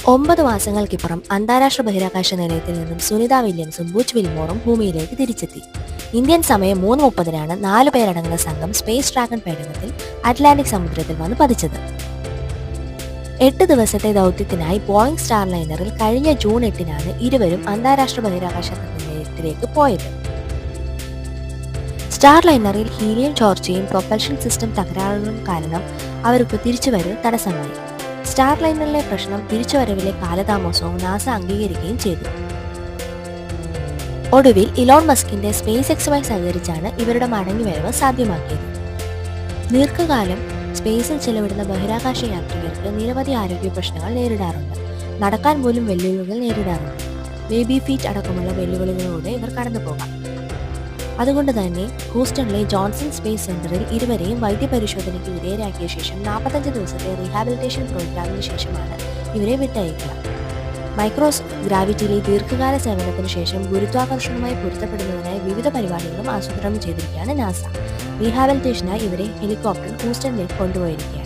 9 മാസങ്ങൾക്കിപ്പുറം അന്താരാഷ്ട്ര ബഹിരാകാശ നിലയത്തിൽ നിന്നും സുനിത വില്യംസും ബുച്ച് വിൽമോറും ഭൂമിയിലേക്ക് തിരിച്ചെത്തി. ഇന്ത്യൻ സമയം 3:30-നാണ് 4 പേരടങ്ങുന്ന സംഘം സ്പേസ് ഡ്രാഗൺ പേടകത്തിൽ അറ്റ്ലാന്റിക് സമുദ്രത്തിൽ വന്ന് പതിച്ചത്. 8 ദിവസത്തെ ദൗത്യത്തിനായി ബോയിംഗ് സ്റ്റാർലൈനറിൽ കഴിഞ്ഞ ജൂൺ 8-നാണ് ഇരുവരും അന്താരാഷ്ട്ര ബഹിരാകാശ നിലയത്തിലേക്ക് പോയത്. സ്റ്റാർലൈനറിൽ ഹീലിയം ചോർച്ചയും പ്രൊപ്പൽഷൻ സിസ്റ്റം തകരാറുകളും കാരണം അവർക്ക് തിരിച്ചുവരവ് തടസ്സമായി. സ്റ്റാർലൈനറിലെ പ്രശ്നം തിരിച്ചുവരവിലെ കാലതാമസവും നാസ അംഗീകരിക്കുകയും ചെയ്തു. ഒടുവിൽ ഇലോൺ മസ്കിന്റെ സ്പേസ് എക്സുമായി സഹകരിച്ചാണ് ഇവരുടെ മടങ്ങിവരവ് സാധ്യമാക്കിയത്. ദീർഘകാലം സ്പേസിൽ ചെലവിടുന്ന ബഹിരാകാശ യാത്രികർക്ക് നിരവധി ആരോഗ്യ പ്രശ്നങ്ങൾ നേരിടാറുണ്ട്. നടക്കാൻ പോലും വെല്ലുവിളികൾ നേരിടാറുണ്ട്. ബേബി ഫീറ്റ് അടക്കമുള്ള വെല്ലുവിളികളിലൂടെ ഇവർ കടന്നുപോകാം. അതുകൊണ്ട് തന്നെ ഹൂസ്റ്റണിലെ ജോൺസൺ സ്പേസ് സെന്ററിൽ ഇരുവരെയും വൈദ്യപരിശോധനയ്ക്ക് വിധേയരാക്കിയ ശേഷം 45 ദിവസത്തെ റീഹാബിലിറ്റേഷൻ പ്രോഗ്രാമിന് ശേഷമാണ് ഇവരെ വിട്ടയക്കുക. മൈക്രോസ് ഗ്രാവിറ്റിയിലെ ദീർഘകാല സേവനത്തിന് ശേഷം ഗുരുത്വാകർഷണവുമായി പൊരുത്തപ്പെടുന്നതിനായി വിവിധ പരിപാടികളും ആസൂത്രണം ചെയ്തിരിക്കുകയാണ് നാസ. റീഹാബിലിറ്റേഷനായി ഇവരെ ഹെലികോപ്റ്ററിൽ ഹൂസ്റ്റണിലേക്ക് കൊണ്ടുപോയിരിക്കുക.